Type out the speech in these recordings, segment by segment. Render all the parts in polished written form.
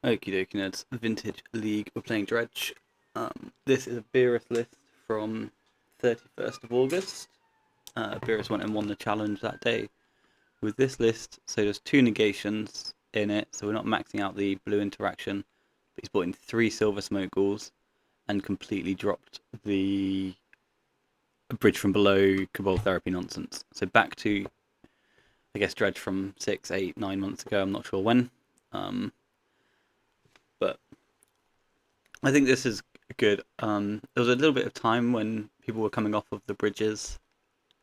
Okie dokie nerds, Vintage League, we're playing Dredge. This is a Beerus list from 31st of August. Beerus went and won the challenge that day with this list, so there's two negations in it, so we're not maxing out the blue interaction, but he's brought in 3 silver smoke ghouls and completely dropped the bridge from below Cabal Therapy nonsense. So back to, I guess, Dredge from 6, 8, 9 months ago, I'm not sure when. But I think this is good. There was a little bit of time when people were coming off of the bridges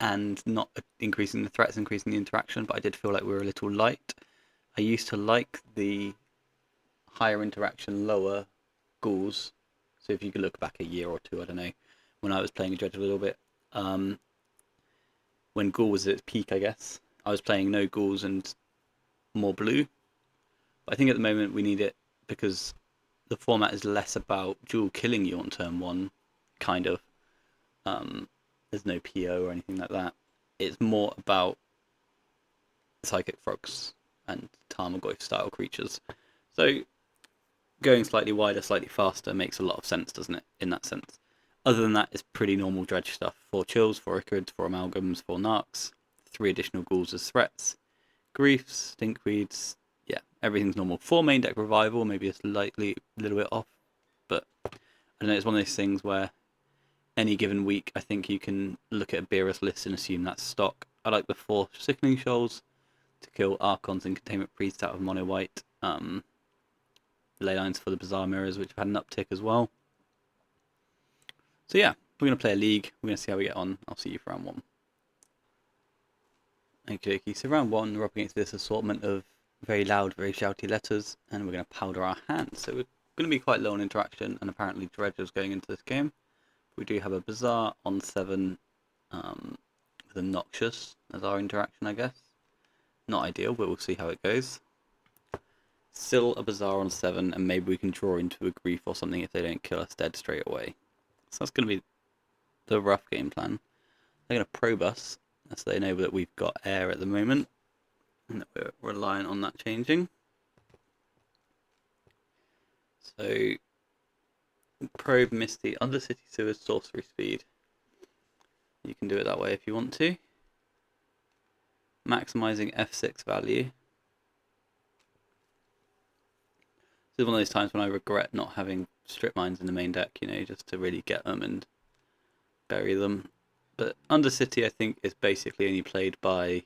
and not increasing the threats, increasing the interaction, but I did feel like we were a little light. I used to like the higher interaction, lower ghouls. So if you could look back a year or two, I don't know, when I was playing a Dredge a little bit, when ghoul was at its peak, I guess, I was playing no ghouls and more blue. But I think at the moment we need it because the format is less about dual killing you on turn one, kind of. There's no PO or anything like that. It's more about psychic frogs and Tarmogoyf style creatures. So going slightly wider, slightly faster makes a lot of sense, doesn't it? In that sense. Other than that, it's pretty normal Dredge stuff. 4 chills, 4 Icarids, 4 amalgams, 4 narcs, 3 additional ghouls as threats, griefs, stinkweeds. Yeah, everything's normal. 4 main deck revival, maybe a slightly little bit off, but I don't know. It's one of those things where any given week, I think you can look at a Beerus list and assume that's stock. I like the 4 Sickening Shoals to kill Archons and Containment Priests out of mono white. Ley lines for the Bizarre Mirrors, which have had an uptick as well. So yeah, we're going to play a league. We're going to see how we get on. I'll see you for round 1. Okay, so round 1, we're up against this assortment of very loud, very shouty letters, and we're going to powder our hands. So we're going to be quite low on interaction, and apparently Dredge is going into this game. We do have a Bizarre on 7 with a Noxious as our interaction, I guess. Not ideal, but we'll see how it goes. Still a Bizarre on 7, and maybe we can draw into a Grief or something if they don't kill us dead straight away. So that's going to be the rough game plan. They're going to probe us, so they know that we've got air at the moment, and that we're reliant on that changing. So probe Misty, Undercity Sewers, Sorcery Speed. You can do it that way if you want to. Maximizing F6 value. This is one of those times when I regret not having strip mines in the main deck, you know, just to really get them and bury them. But Undercity, I think, is basically only played by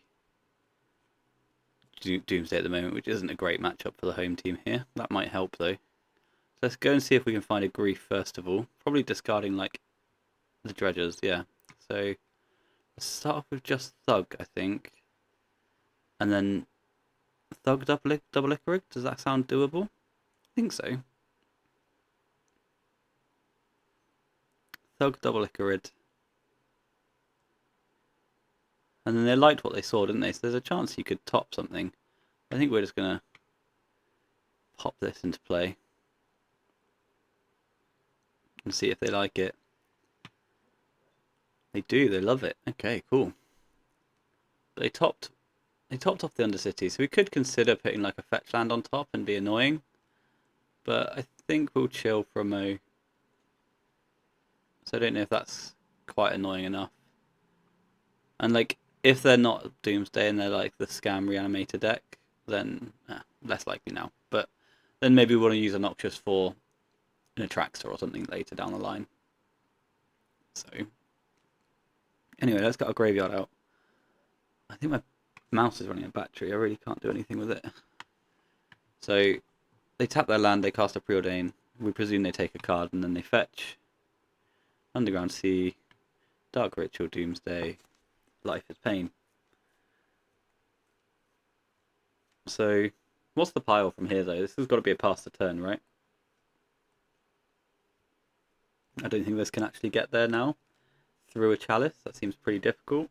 Doomsday at the moment, which isn't a great matchup for the home team here. That might help, though. So let's go and see if we can find a Grief first of all. Probably discarding, like, the Dredgers, yeah. So let's start off with just Thug, I think. And then Thug double Icarig. Does that sound doable? I think so. Thug double Icarid. And then they liked what they saw, didn't they? So there's a chance you could top something. I think we're just going to pop this into play and see if they like it. They do, they love it. Okay, cool. But they topped off the Undercity, so we could consider putting like a fetch land on top and be annoying. But I think we'll chill for a mo. So I don't know if that's quite annoying enough. And like, if they're not Doomsday and they're like the Scam Reanimator deck, then less likely now. But then maybe we want to use a Noxious for an Attractor or something later down the line. So anyway, let's get our graveyard out. I think my mouse is running a battery. I really can't do anything with it. So they tap their land, they cast a Preordain. We presume they take a card and then they fetch. Underground Sea, Dark Ritual, Doomsday, Life is Pain. So what's the pile from here though? This has got to be a pass the turn, right? I don't think this can actually get there now through a chalice. That seems pretty difficult.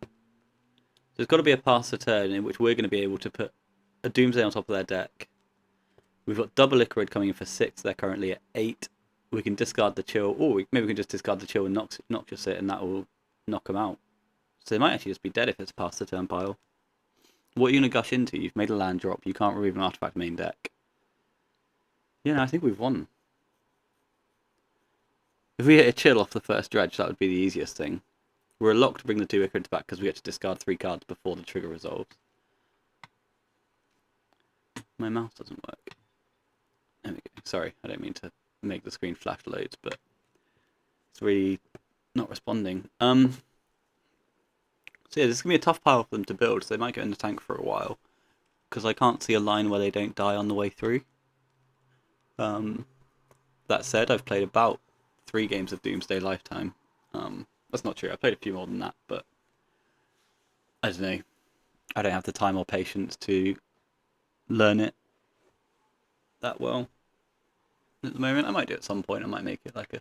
So it's got to be a pass the turn in which we're going to be able to put a Doomsday on top of their deck. We've got double Icarid coming in for 6. They're currently at 8. We can discard the chill, or maybe we can just discard the chill and Noxious it, and that will knock them out. So they might actually just be dead if it's past the turn pile. What are you going to gush into? You've made a land drop. You can't remove an artifact main deck. Yeah, no, I think we've won. If we hit a chill off the first dredge, that would be the easiest thing. We're locked to bring the 2 Ichorids back because we get to discard 3 cards before the trigger resolves. My mouse doesn't work. There we go. Sorry, I don't mean to make the screen flash loads, but it's really not responding. So yeah, this is going to be a tough pile for them to build, so they might go in the tank for a while. Because I can't see a line where they don't die on the way through. That said, I've played about 3 games of Doomsday Lifetime. That's not true, I played a few more than that, but I don't know. I don't have the time or patience to learn it that well at the moment. I might do it at some point. I might make it like a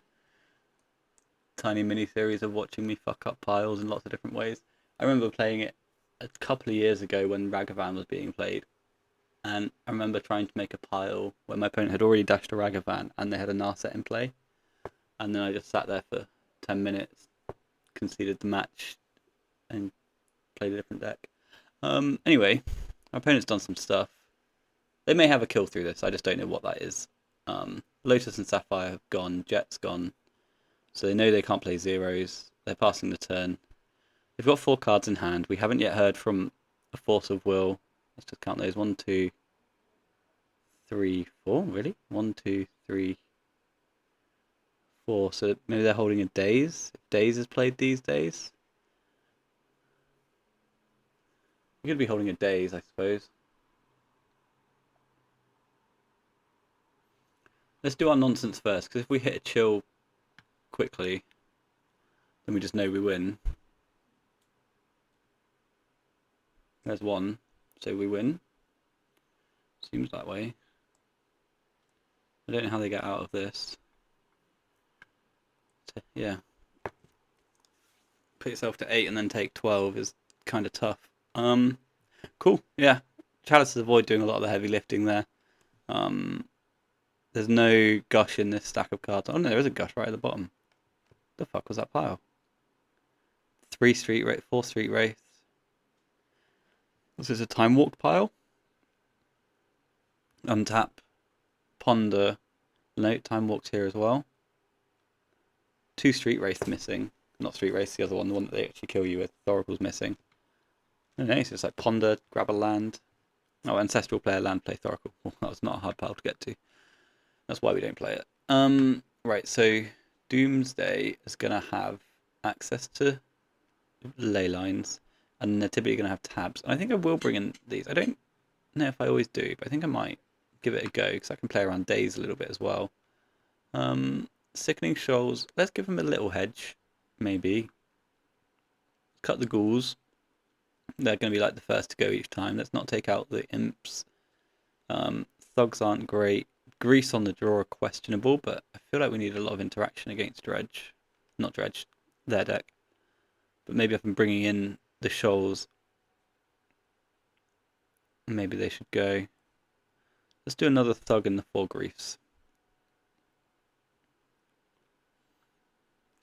tiny mini series of watching me fuck up piles in lots of different ways. I remember playing it a couple of years ago when Ragavan was being played, and I remember trying to make a pile where my opponent had already dashed a Ragavan and they had a Narset in play, and then I just sat there for 10 minutes, conceded the match, and played a different deck. Anyway, my opponent's done some stuff. They may have a kill through this, I just don't know what that is. Lotus and Sapphire have gone, Jet's gone, so they know they can't play zeros. They're passing the turn. They've got 4 cards in hand. We haven't yet heard from a Force of Will. Let's just count those. 1, 2, 3, 4. Really? 1, 2, 3, 4. So maybe they're holding a Daze. If Daze is played these days. We're going to be holding a Daze, I suppose. Let's do our nonsense first, because if we hit a chill quickly, then we just know we win. There's 1, so we win. Seems that way. I don't know how they get out of this. So, yeah. Put yourself to 8 and then take 12 is kind of tough. Cool, yeah. Chalices avoid doing a lot of the heavy lifting there. There's no gush in this stack of cards. Oh no, there is a gush right at the bottom. The fuck was that pile? 4 Street Wraiths. This is a Time Walk pile. Untap, Ponder, note, Time Walk's here as well. 2 Street Wraiths missing. Not Street Wraiths, the other one, the one that they actually kill you with. Thoracle's missing. I don't know, so it's like Ponder, grab a land. Oh, Ancestral player, land, play Thoracle. Well, that was not a hard pile to get to. That's why we don't play it. Right, so Doomsday is going to have access to ley lines, and they're typically going to have tabs. I think I will bring in these. I don't know if I always do, but I think I might give it a go, because I can play around Days a little bit as well. Sickening Shoals, let's give them a little hedge, maybe. Cut the ghouls. They're going to be like the first to go each time. Let's not take out the imps. Thugs aren't great. Grease on the draw are questionable, but I feel like we need a lot of interaction against Dredge. Not Dredge, their deck. But maybe if I'm bringing in the Shoals, maybe they should go. Let's do another Thug in the 4 Griefs.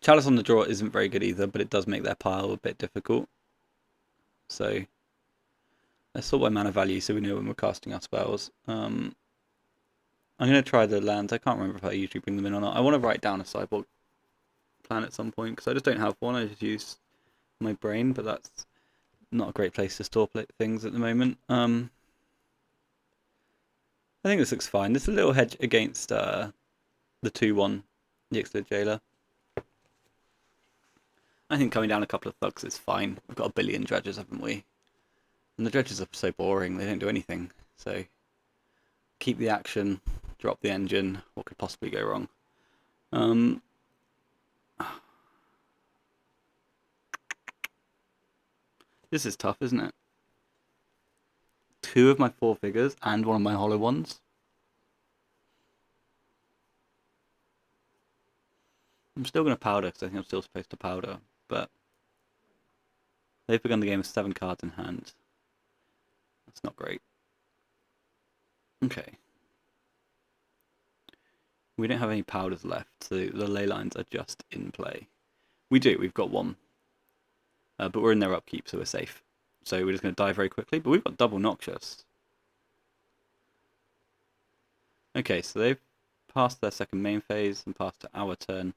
Chalice on the draw isn't very good either, but it does make their pile a bit difficult. So let's sort by mana value so we know when we're casting our spells. I'm going to try the lands. I can't remember if I usually bring them in or not. I want to write down a sideboard plan at some point, because I just don't have one. I just use my brain, but that's not a great place to store things at the moment. I think this looks fine. This is a little hedge against the 2-1, the Ixalir Jailer. I think coming down a couple of thugs is fine. We've got a billion dredges, haven't we? And the dredges are so boring, they don't do anything. So keep the action, drop the engine. What could possibly go wrong? This is tough, isn't it? 2 of my 4 figures and 1 of my hollow ones. I'm still going to powder, because I think I'm still supposed to powder, but they've begun the game with 7 cards in hand. That's not great. Okay. We don't have any powders left, so the ley lines are just in play. We do, we've got 1. But we're in their upkeep, so we're safe. so we're just going to die very quickly. But we've got double Noxious. Okay, so they've passed their second main phase and passed to our turn.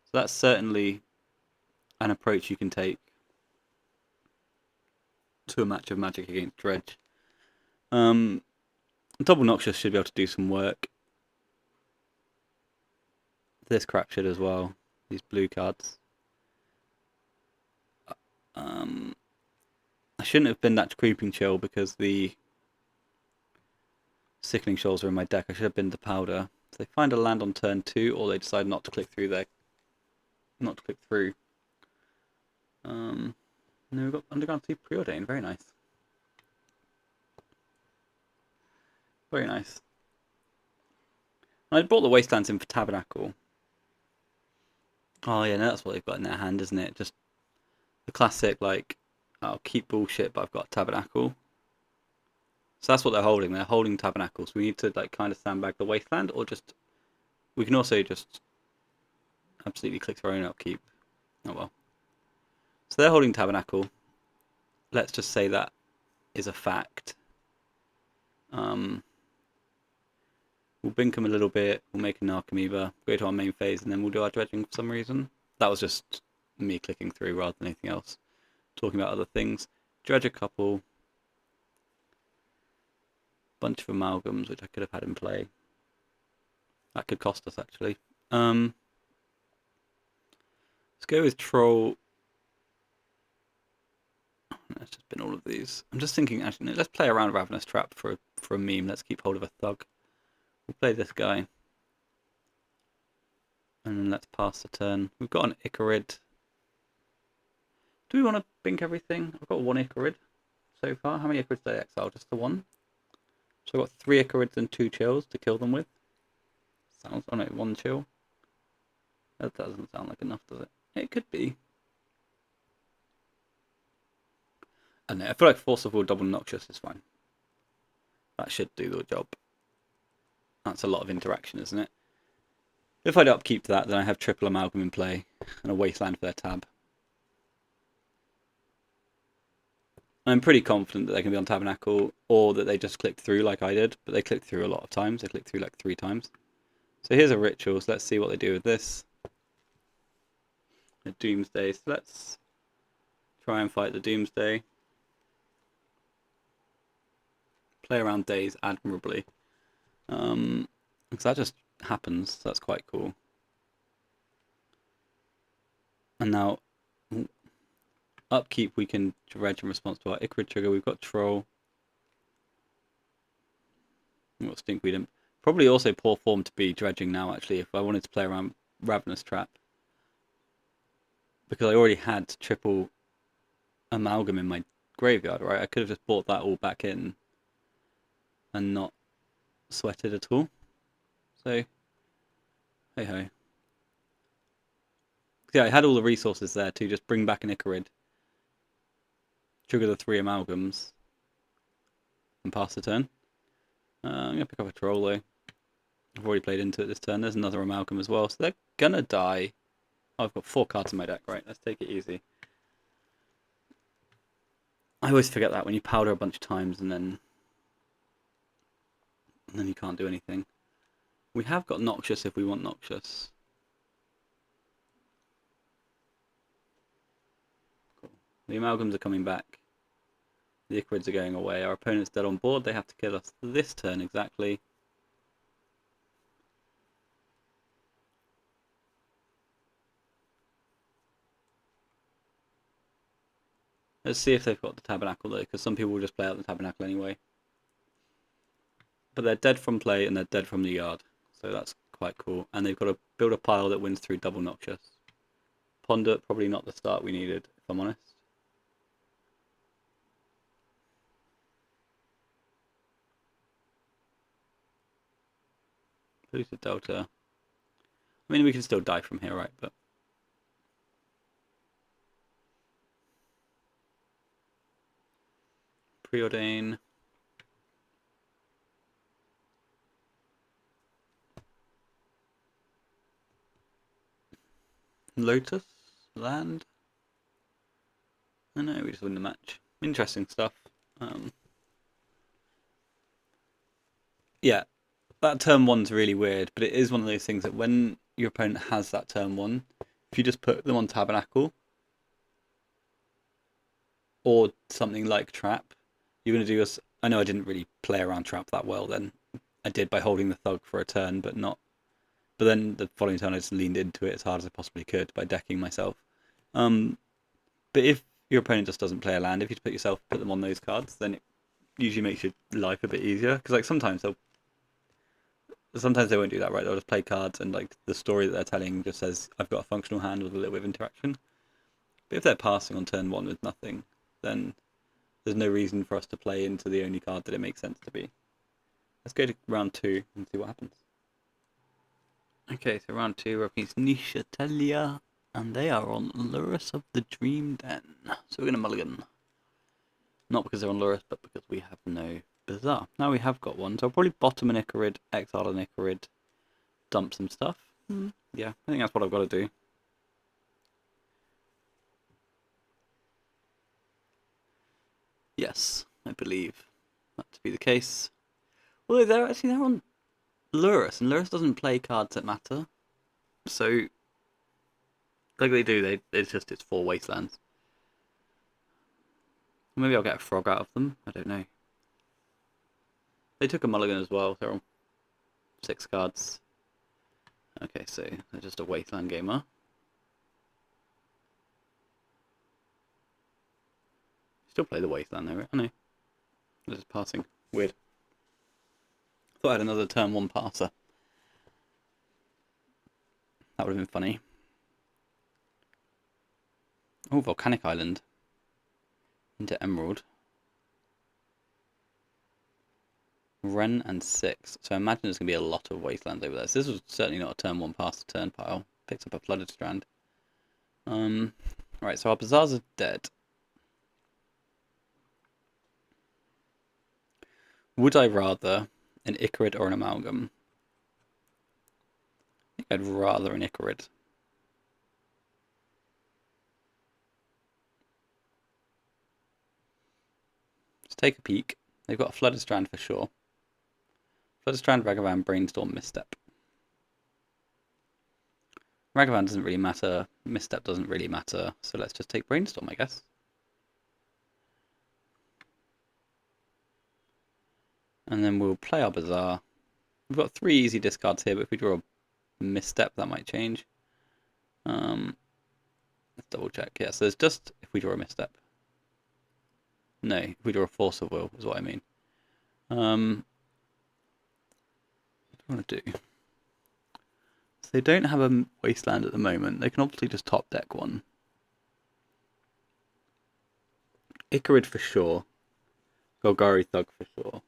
So that's certainly an approach you can take to a match of Magic against Dredge. Double Noxious should be able to do some work. This crap should as well. These blue cards. I shouldn't have been that Creeping Chill because the Sickling Shoals are in my deck. I should have been the Powder. So they find a land on turn 2, or they decide not to click through there. Not to click through. No, we've got Underground Sea Preordain. Very nice. Very nice. I brought the Wastelands in for Tabernacle. Oh yeah, no, that's what they've got in their hand, isn't it? Just the classic, like, I'll keep bullshit, but I've got Tabernacle. So that's what they're holding. They're holding Tabernacle. So we need to, like, kind of sandbag the Wasteland, or just... We can also just absolutely click through our own upkeep. Oh well. So they're holding Tabernacle. Let's just say that is a fact. We'll bink them a little bit, we'll make an Archimever, go to our main phase, and then we'll do our dredging for some reason. That was just me clicking through rather than anything else. Talking about other things. Dredge a couple. Bunch of amalgams, which I could have had in play. That could cost us, actually. Let's go with Troll. Let's just bin all of these. I'm just thinking, actually, no, let's play around Ravenous Trap for a meme. Let's keep hold of a Thug. We'll play this guy. And then let's pass the turn. We've got an Icarid. Do we want to bink everything? I've got one Icarid so far. How many Icarids did I exile? Just the one? So I've got 3 Icarids and 2 chills to kill them with. Sounds, oh no, 1 chill. That doesn't sound like enough, does it? It could be. I don't know, I feel like Force of Will double Noxious is fine. That should do the job. That's a lot of interaction, isn't it? If I'd upkeep that, then I have triple Amalgam in play and a Wasteland for their tab. I'm pretty confident that they can be on Tabernacle, or that they just click through like I did, but they clicked through a lot of times. They clicked through like 3 times. So here's a ritual, so let's see what they do with this. A Doomsday, so let's try and fight the Doomsday. Play around days admirably. Because that just happens, so that's quite cool. And now, upkeep we can dredge in response to our Icarid trigger. We've got Troll. We've got Stinkweed Imp. Probably also poor form to be dredging now, actually, if I wanted to play around Ravenous Trap. Because I already had triple Amalgam in my graveyard, right? I could have just brought that all back in and not sweated at all. So, hey ho. Yeah, I had all the resources there to just bring back an Icarid, trigger the 3 Amalgams, and pass the turn. I'm going to pick up a Troll though. I've already played into it this turn. There's another Amalgam as well, so they're going to die. Oh, I've got 4 cards in my deck, right? Let's take it easy. I always forget that when you powder a bunch of times and then you can't do anything. We have got Noxious if we want Noxious. Cool. The Amalgams are coming back. The Icarids are going away. Our opponent's dead on board. They have to kill us this turn exactly. Let's see if they've got the Tabernacle though, because some people will just play out the Tabernacle anyway. But they're dead from play and they're dead from the yard, so that's quite cool. And they've got to build a pile that wins through double Noxious. Ponder, probably not the start we needed, if I'm honest. Polluted Delta. I mean, we can still die from here, right? But Preordain. Lotus? Land? Oh no, we just win the match. Interesting stuff. Yeah, that turn one's really weird, but it is one of those things that when your opponent has that turn one, if you just put them on Tabernacle or something like Trap, you're going to do us. I know I didn't really play around Trap that well then. I did by holding the Thug for a turn, but not. But then the following turn I just leaned into it as hard as I possibly could by decking myself. But if your opponent just doesn't play a land, if you put them on those cards, then it usually makes your life a bit easier. Because like sometimes they won't do that, right? They'll just play cards and like the story that they're telling just says I've got a functional hand with a little bit of interaction. But if they're passing on turn one with nothing, then there's no reason for us to play into the only card that it makes sense to be. Let's go to round 2 and see what happens. Okay, so round 2 we're up against Nisha Telia, and they are on Lurus of the Dream Den. So we're going to mulligan. Not because they're on Lurus, but because we have no Bazaar. Now we have got one, so I'll probably bottom an Icarid, exile an Icarid, dump some stuff. Yeah, I think that's what I've got to do. Yes, I believe that to be the case. Well, they're on Lurus, and Lurus doesn't play cards that matter. So, like they do, it's 4 wastelands. Maybe I'll get a frog out of them. I don't know. They took a mulligan as well. They're on 6 cards. Okay, so they're just a wasteland gamer. Still play the wasteland though, right? I know. They're just passing. Weird. Thought I had another turn 1 passer. That would have been funny. Oh, Volcanic Island. Into Emerald. Wren and 6. So I imagine there's going to be a lot of wastelands over there. So this was certainly not a turn 1 pass turn pile. Picks up a Flooded Strand. Right, so our Bazaars are dead. Would I rather an Icarid or an Amalgam? I think I'd rather an Icarid. Let's take a peek. They've got a Flooded Strand for sure. Flooded Strand, Ragavan, Brainstorm, Misstep. Ragavan doesn't really matter. Misstep doesn't really matter. So let's just take Brainstorm, I guess. And then we'll play our Bazaar. We've got 3 easy discards here, but if we draw a Misstep, that might change. Let's double check. Yeah, so there's just if we draw a Misstep. No, if we draw a Force of Will is what I mean. What do I want to do? So they don't have a Wasteland at the moment. They can obviously just top deck one. Icarid for sure. Golgari Thug for sure.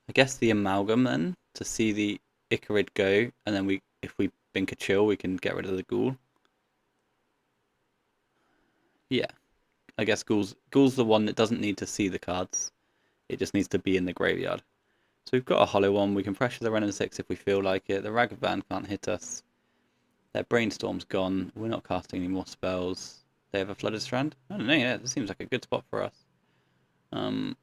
I guess the Amalgam then, to see the Icarid go, and then if we bink a chill, we can get rid of the Ghoul. Yeah. I guess Ghoul's the one that doesn't need to see the cards. It just needs to be in the graveyard. So we've got a hollow one. We can pressure the Wren and 6 if we feel like it. The Ragavan can't hit us. Their Brainstorm's gone. We're not casting any more spells. They have a Flooded Strand? I don't know, yeah, this seems like a good spot for us. So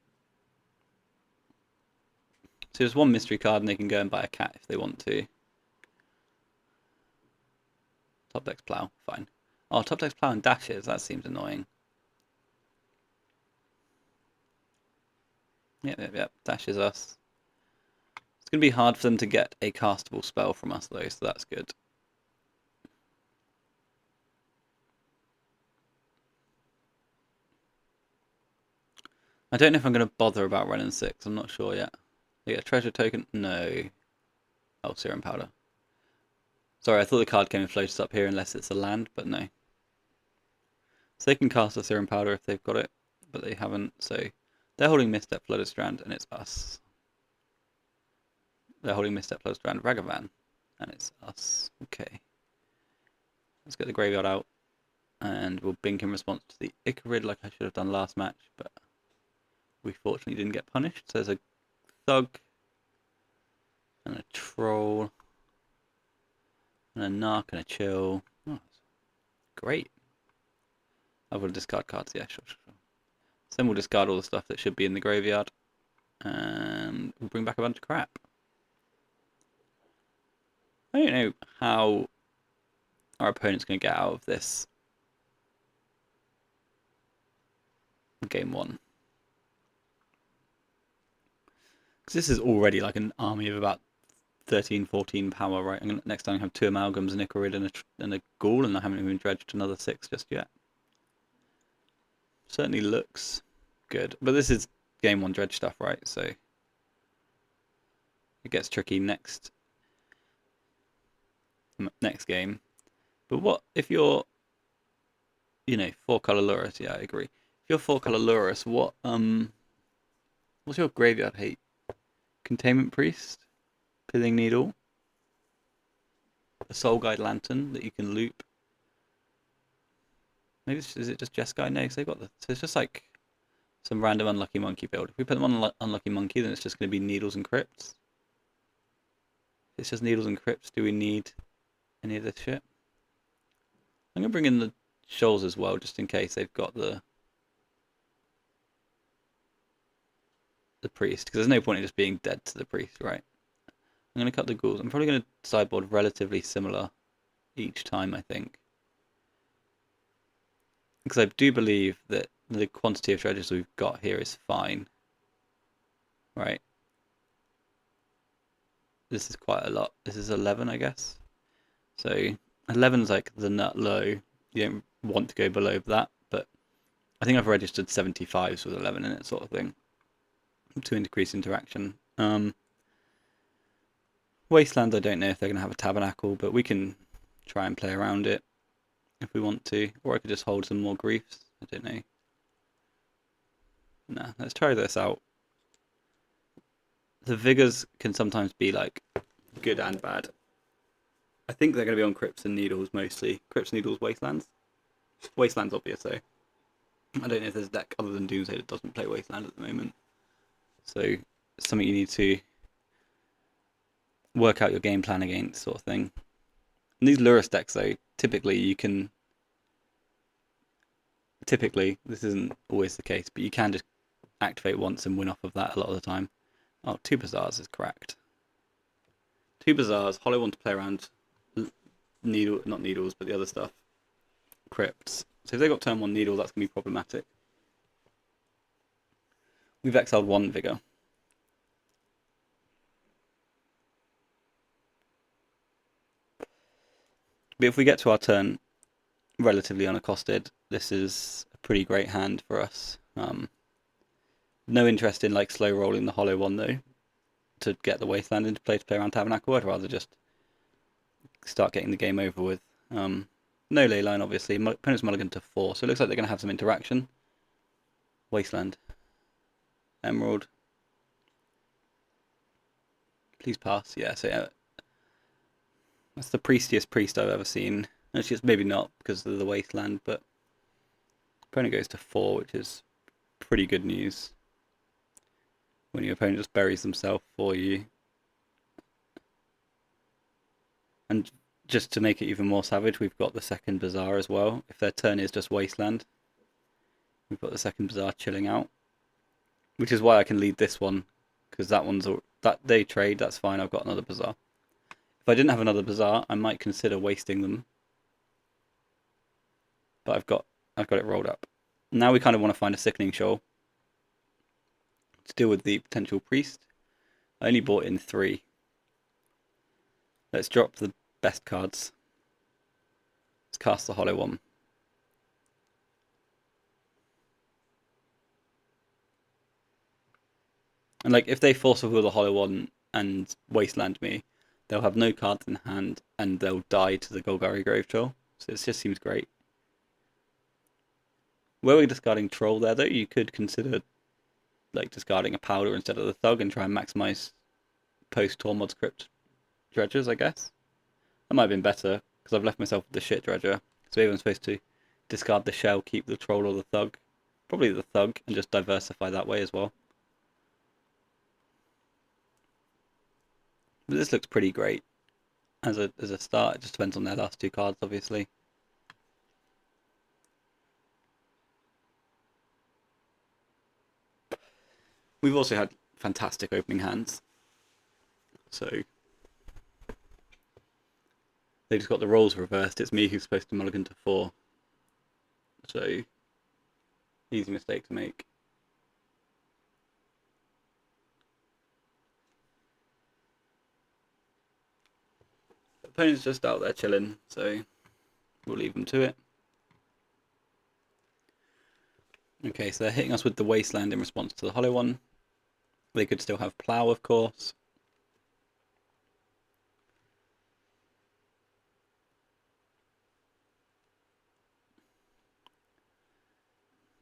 there's one mystery card and they can go and buy a cat if they want to. Top deck's Plough, fine. Oh, top deck's Plough and dashes, that seems annoying. Yep, dashes us. It's going to be hard for them to get a castable spell from us though, so that's good. I don't know if I'm going to bother about Wren and 6, I'm not sure yet. They get a treasure token? No. Oh, Serum Powder. Sorry, I thought the card came and floated up here unless it's a land, but no. So they can cast a Serum Powder if they've got it, but they haven't, so they're holding Misstep, Flooded Strand, and it's us. They're holding Misstep, Flooded Strand, Ragavan, and it's us. Okay. Let's get the graveyard out, and we'll bink in response to the Icarid like I should have done last match, but we fortunately didn't get punished. So there's a Thug, and a Troll, and a Narc, and a Chill. Oh, great. I will discard cards, yeah, sure. So then we'll discard all the stuff that should be in the graveyard. And we'll bring back a bunch of crap. I don't know how our opponent's going to get out of this game one. Because this is already like an army of about 13, 14 power, right? Next time I have 2 Amalgams, an Ichorid, and a Ghoul, and I haven't even dredged another 6 just yet. Certainly looks good. But this is game 1 dredge stuff, right? So it gets tricky next game. But what if you're, 4-color Lurrus? Yeah, I agree. If you're 4-color Lurrus, what's your graveyard hate? Containment Priest, Pithing Needle, a Soul Guide Lantern that you can loop. Maybe is it just Jeskai? No, because they've got so it's just like some random Unlucky Monkey build. If we put them on Unlucky Monkey, then it's just going to be Needles and Crypts. If it's just Needles and Crypts, do we need any of this shit? I'm going to bring in the Shoals as well, just in case they've got the Priest, because there's no point in just being dead to the Priest, right? I'm going to cut the Ghouls. I'm probably going to sideboard relatively similar each time, I think. Because I do believe that the quantity of dredges we've got here is fine. Right? This is quite a lot. This is 11, I guess. So 11 is like the nut low. You don't want to go below that, but I think I've registered 75s with 11 in it, sort of thing, to increase interaction. Wasteland, I don't know if they're going to have a Tabernacle, but we can try and play around it if we want to. Or I could just hold some more Griefs. I don't know. Nah, let's try this out. The Vigors can sometimes be like good and bad. I think they're going to be on Crypts and Needles mostly. Crypts, Needles, Wastelands. Wasteland's obvious though. I don't know if there's a deck other than Doomsday that doesn't play Wasteland at the moment. So it's something you need to work out your game plan against, sort of thing. And these Lurrus decks though, typically, this isn't always the case, but you can just activate once and win off of that a lot of the time. Oh, 2 Bazaars is correct. 2 Bazaars, hollow one to play around not Needles, but the other stuff. Crypts. So if they've got turn 1 Needle, that's going to be problematic. We've exiled 1 Vigor. But if we get to our turn relatively unaccosted, this is a pretty great hand for us. No interest in like slow rolling the hollow one though, to get the Wasteland into play to play around Tabernacle. I'd rather just start getting the game over with. No Leyline, obviously. Opponent's mulligan to 4, so it looks like they're going to have some interaction. Wasteland. Emerald. Please pass. Yeah, so yeah. That's the priestiest priest I've ever seen. Actually, it's maybe not because of the Wasteland, but opponent goes to 4, which is pretty good news. When your opponent just buries themselves for you. And just to make it even more savage, we've got the second Bazaar as well. If their turn is just Wasteland, we've got the second Bazaar chilling out. Which is why I can lead this one, because that they trade, that's fine, I've got another Bazaar. If I didn't have another Bazaar, I might consider wasting them. But I've got it rolled up. Now we kind of want to find a Sickening Shoal to deal with the potential Priest. I only bought in 3. Let's drop the best cards. Let's cast the hollow one. And like, if they force of will the hollow one and Wasteland me, they'll have no cards in hand and they'll die to the Golgari Grave Troll. So it just seems great. Were we discarding Troll there though, you could consider like discarding a Powder instead of the Thug and try and maximize post-Tormod's Crypt Dredgers, I guess. That might have been better, because I've left myself with the shit Dredger. So maybe I'm supposed to discard the Shell, keep the Troll or the Thug. Probably the Thug, and just diversify that way as well. But this looks pretty great as a start. It just depends on their last 2 cards, obviously. We've also had fantastic opening hands. So they just got the roles reversed. It's me who's supposed to mulligan to 4. So easy mistake to make. The opponent's just out there chilling, so we'll leave them to it. Okay, so they're hitting us with the Wasteland in response to the Hollow One. They could still have Plough, of course.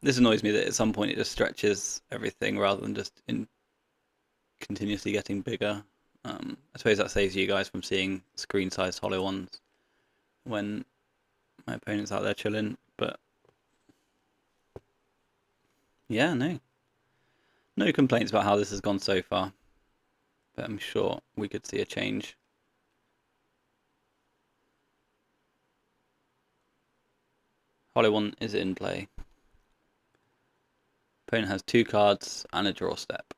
This annoys me that at some point it just stretches everything rather than just continuously getting bigger. I suppose that saves you guys from seeing screen-sized Hollow Ones when my opponent's out there chilling, but yeah, no complaints about how this has gone so far, but I'm sure we could see a change. Hollow One is in play. Opponent has 2 cards and a draw step.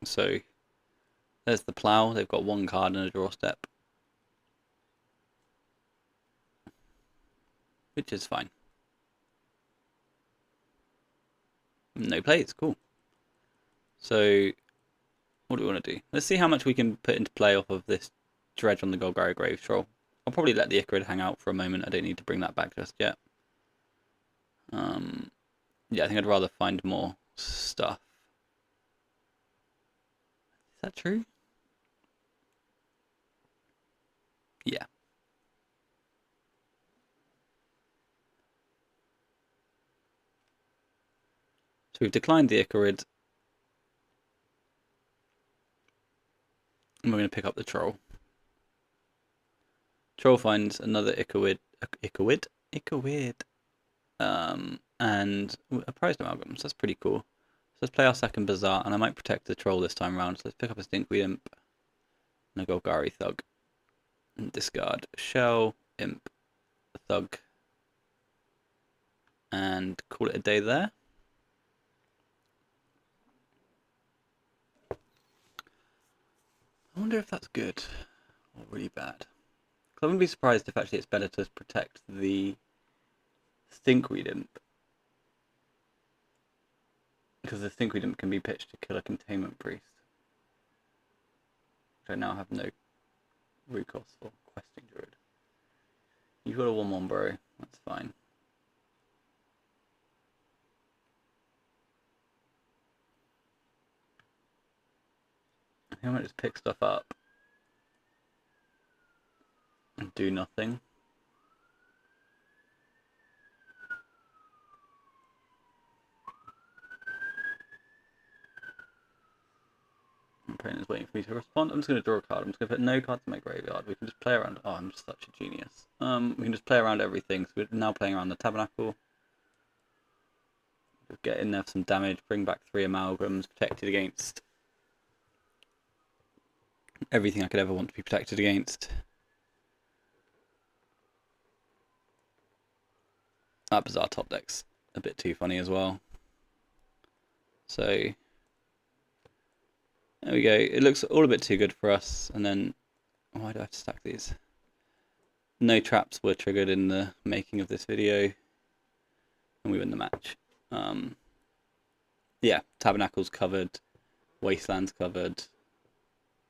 So there's the Plough. They've got 1 card and a draw step, which is fine. No plays, cool. So what do we want to do? Let's see how much we can put into play off of this Dredge on the Golgari Grave Troll. I'll probably let the Icarid hang out for a moment. I don't need to bring that back just yet. Yeah, I think I'd rather find more stuff. Is that true? Yeah. So we've declined the Icarid. And we're going to pick up the Troll. Troll finds another Icarid. And a prized amalgam, so that's pretty cool. So let's play our second Bazaar, and I might protect the Troll this time around. So let's pick up a Stinkweed Imp and a Golgari Thug. And discard Shell, Imp, Thug, and call it a day there. I wonder if that's good or really bad. I wouldn't be surprised if actually it's better to protect the Stinkweed Imp, because the Stinkweed Imp can be pitched to kill a Containment Priest, which I now have no recourse for. Questing Druid. You've got a 1/1 bro, that's fine. I think I might just pick stuff up and do nothing. My opponent is waiting for me to respond. I'm just going to draw a card. I'm just going to put no cards in my graveyard. We can just play around. Oh, I'm such a genius. We can just play around everything. So we're now playing around the Tabernacle. Just get in there for some damage. Bring back 3 amalgams. Protected against everything I could ever want to be protected against. That Bazaar top deck's a bit too funny as well. So there we go. It looks all a bit too good for us. And then, why do I have to stack these? No traps were triggered in the making of this video, and we win the match. Yeah, Tabernacle's covered, Wasteland's covered.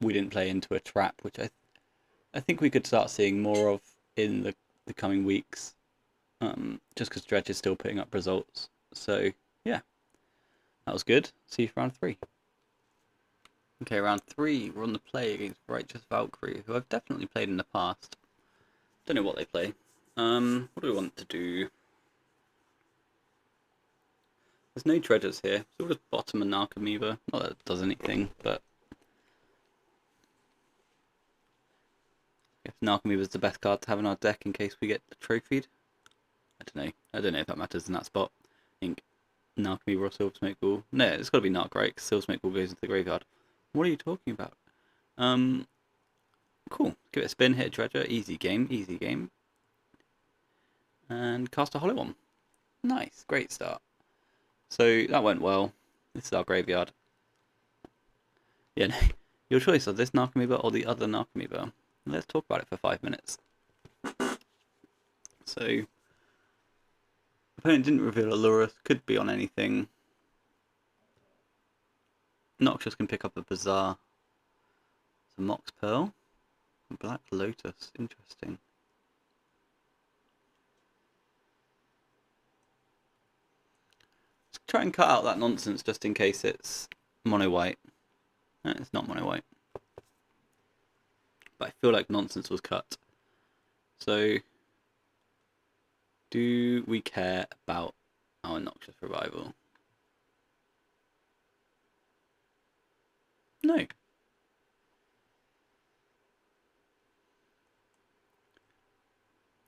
We didn't play into a trap, which I think we could start seeing more of in the coming weeks. Just because Dredge is still putting up results. So yeah, that was good. See you for round 3. Okay, round 3, we're on the play against Righteous Valkyrie, who I've definitely played in the past. Don't know what they play. What do we want to do? There's no Dredges here, so we'll just bottom a Narcomoeba. Not that it does anything, but if Narcomoeba is the best card to have in our deck in case we get trophied. I don't know if that matters in that spot. I think Narcomoeba or Silversmake Ghoul. No, it's got to be Narc, right? Because Silversmake Ghoul goes into the graveyard. What are you talking about? Cool. Give it a spin, hit a Dredger. Easy game, easy game. And cast a Hollow One. Nice, great start. So that went well. This is our graveyard. Yeah, no, your choice of this Narcomoeba or the other Narcomoeba. Let's talk about it for 5 minutes. So, opponent didn't reveal a Lurus, could be on anything. Noxious can pick up a Bazaar. It's a Mox Pearl. Black Lotus, interesting. Let's try and cut out that nonsense just in case it's mono white. No, it's not mono white. But I feel like nonsense was cut. So, do we care about our Noxious Revival? No.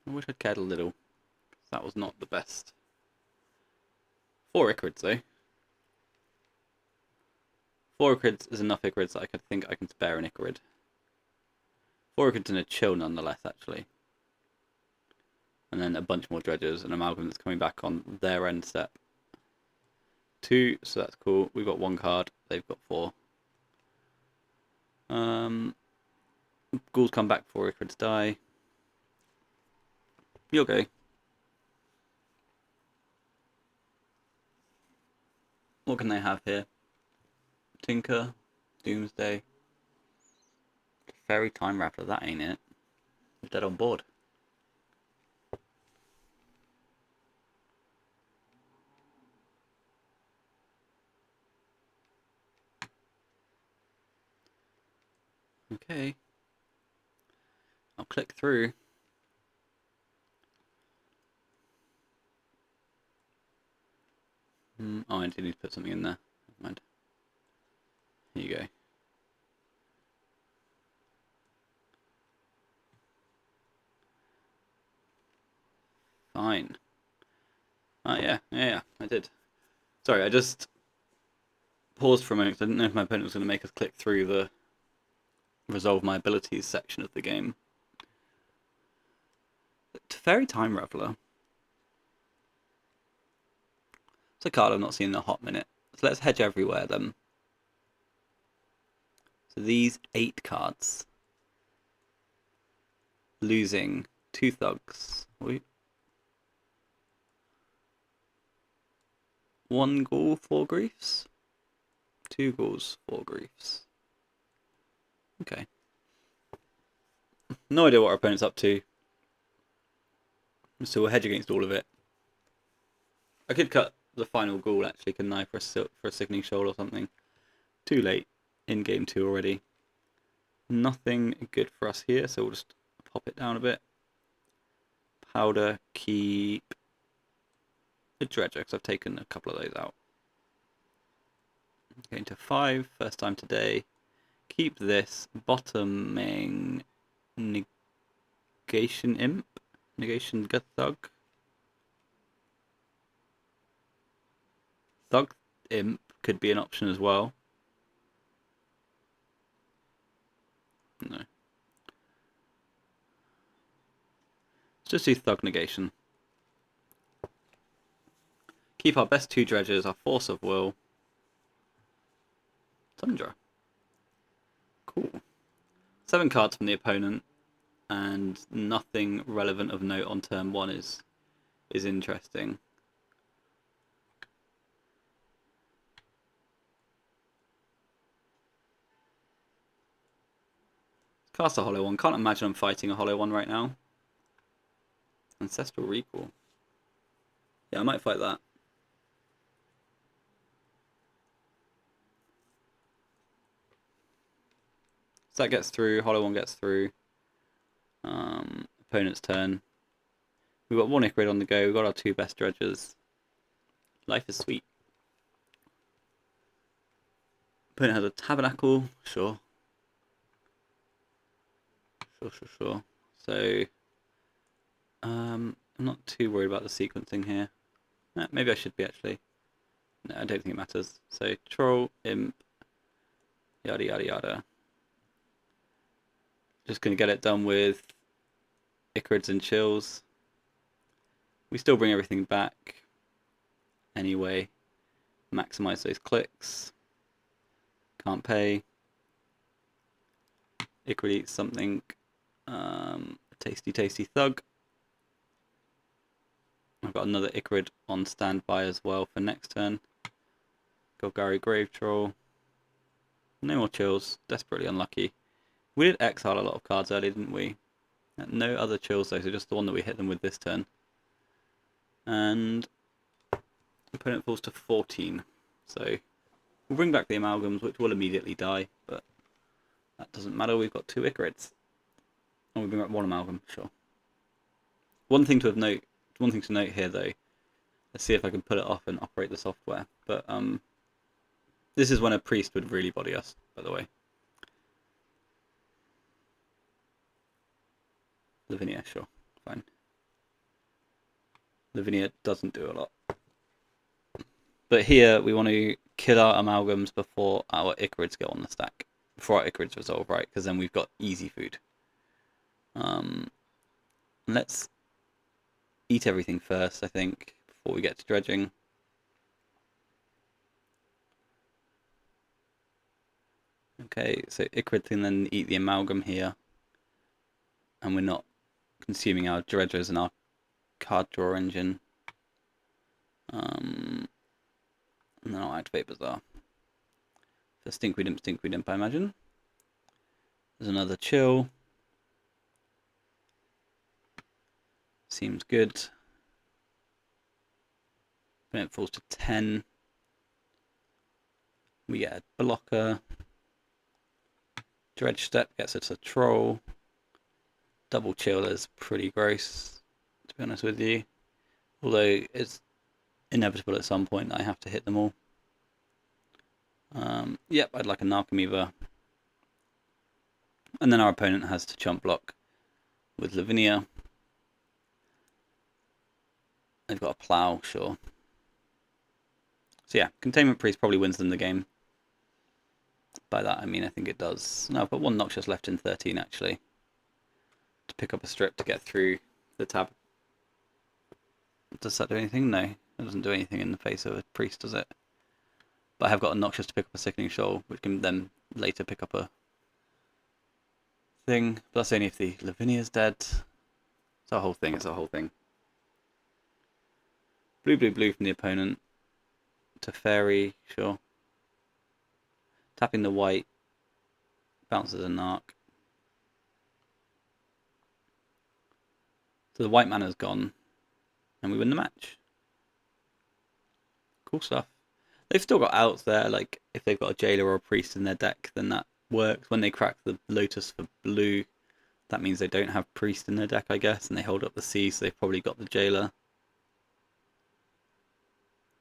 I wish I'd cared a little. That was not the best. 4 Ichorids though. 4 Ichorids is enough Ichorids that I could think I can spare an Ichorid. 4 Ichorids in a chill nonetheless, actually. And then a bunch more Dredges, and Amalgam that's coming back on their end step. 2, so that's cool. We've got 1 card, they've got 4. Ghouls come back, 4 Ichorids die. You'll go. What can they have here? Tinker, Doomsday, Fairy Time Rattler, that ain't it. Dead on board. Okay. I'll click through. Oh, I do need to put something in there. Never mind. Here you go. Fine. Oh, yeah, I did. Sorry, I just paused for a moment because I didn't know if my opponent was going to make us click through the resolve my abilities section of the game. Fairy Time Reveler. It's a card I've not seen in a hot minute. So let's hedge everywhere then. So these 8 cards. Losing 2 thugs. 1 ghoul, 4 griefs? 2 ghouls, 4 griefs. Okay. No idea what our opponent's up to. So we'll hedge against all of it. I could cut the final ghoul actually, couldn't I, for a Sickening Shoal or something. Too late in game 2 already. Nothing good for us here, so we'll just pop it down a bit. Powder, keep the Dredger, because I've taken a couple of those out. Going to 5, first time today. Keep this, bottoming Negation Imp, Negation Thug. Thug Imp could be an option as well. No. Let's just do Thug Negation. Keep our best 2 Dredges, our Force of Will. Tundra. Cool. 7 cards from the opponent, and nothing relevant of note on turn 1 is interesting. Cast a hollow one. Can't imagine I'm fighting a hollow one right now. Ancestral Recall. Yeah, I might fight that. So that gets through. Hollow one gets through. Opponent's turn. We've got 1 Ichorid on the go. We've got our 2 best Dredgers. Life is sweet. Opponent has a Tabernacle. Sure. Sure. So, I'm not too worried about the sequencing here. Maybe I should be actually. No, I don't think it matters. So, Troll, Imp, yada yada yada. Just going to get it done with Ichorids and Chills. We still bring everything back anyway. Maximize those clicks. Can't pay. Ichrid eats something. Tasty, tasty thug. I've got another Ichrid on standby as well for next turn. Golgari Grave Troll. No more chills. Desperately unlucky. We did exile a lot of cards earlier, didn't we? No other chills though, so just the one that we hit them with this turn. And opponent falls to 14. So we'll bring back the amalgams, which will immediately die, but that doesn't matter. We've got 2 Ichrids. And we bring back 1 amalgam, sure. One thing to note here though. Let's see if I can pull it off and operate the software. But this is when a priest would really body us, by the way. Lavinia, sure, fine. Lavinia doesn't do a lot. But here we want to kill our amalgams before our Ichrids get on the stack. Before our Ichrids resolve, right? Because then we've got easy food. Let's eat everything first, I think, before we get to dredging. Okay, so Ichrid can then eat the amalgam here. And we're not consuming our dredgers and our card draw engine. And then I'll activate Bazaar. So Stinkweed Imp, I imagine. There's another chill. Seems good. When it falls to 10, we get a blocker. Dredge Step gets us a troll. Double chill is pretty gross, to be honest with you. Although it's inevitable at some point that I have to hit them all. Yep, I'd like a Narcomoeba. And then our opponent has to chump block with Lavinia. They've got a plow, sure. So yeah, Containment Priest probably wins them the game. By that I mean I think it does. No, I've got 1 Noxious left in 13 actually. To pick up a strip to get through the tab. Does that do anything? No, it doesn't do anything in the face of a priest, does it? But I have got a Noxious to pick up a Sickening Shoal, which can then later pick up a thing. But that's only if the Lavinia's dead. It's a whole thing, it's a whole thing. Blue, blue, blue from the opponent. To Fairy, sure. Tapping the white. Bounces a Narc. So the white mana's gone. And we win the match. Cool stuff. They've still got outs there, like if they've got a jailer or a priest in their deck, then that works. When they crack the Lotus for blue, that means they don't have priest in their deck, I guess, and they hold up the sea, so they've probably got the jailer.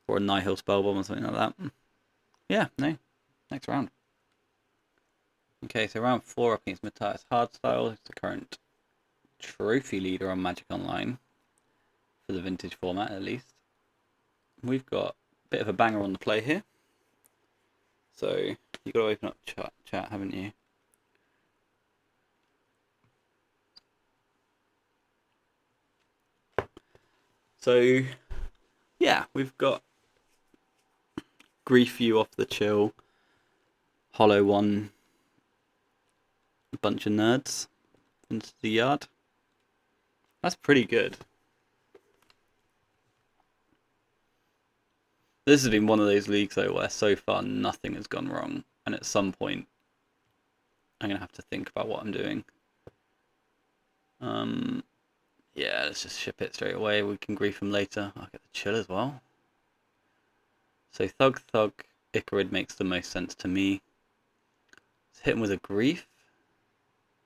Or a Nihil Spellbomb or something like that. Yeah, no. Next round. Okay, so round 4 up against Matthias Hardstyle, who's the current trophy leader on Magic Online. For the vintage format, at least. We've got a bit of a banger on the play here. So, you've got to open up chat, haven't you? So, yeah, we've got Grief You off the chill, Hollow One, a bunch of nerds into the yard. That's pretty good. This has been one of those leagues though where so far nothing has gone wrong, and at some point I'm gonna have to think about what I'm doing. Yeah, let's just ship it straight away. We can grief him later. I'll get the chill as well. So Thug, Ichrid makes the most sense to me. Let's hit him with a grief.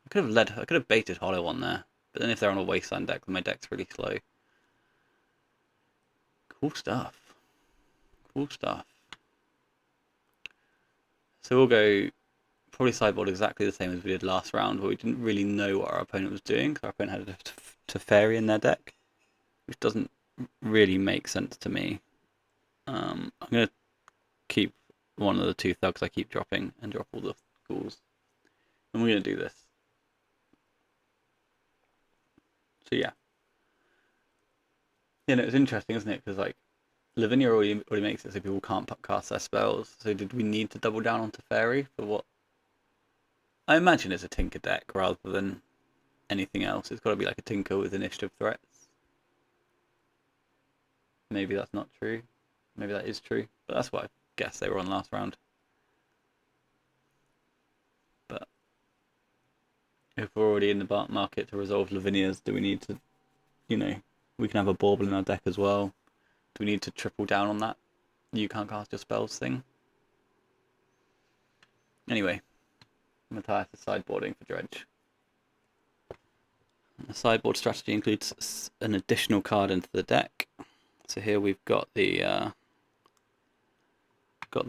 I could have baited Hollow on there, but then if they're on a wasteland deck, then my deck's really slow. Cool stuff. Cool stuff. So we'll go probably sideboard exactly the same as we did last round, where we didn't really know what our opponent was doing, because our opponent had a Teferi in their deck, which doesn't really make sense to me. I'm going to keep one of the 2 thugs I keep dropping and drop all the ghouls. And we're going to do this. So yeah. Yeah, no, it's interesting, isn't it? Because like, Lavinia already makes it so people can't cast their spells. So did we need to double down onto Fairy for what? I imagine it's a Tinker deck rather than anything else. It's got to be like a Tinker with initiative threats. Maybe that's not true. Maybe that is true. But that's what I guess they were on last round. But if we're already in the market to resolve Lavinias, do we need to, we can have a bauble in our deck as well. Do we need to triple down on that? You can't cast your spells thing. Anyway, Matthias is sideboarding for Dredge. The sideboard strategy includes an additional card into the deck. So here we've got the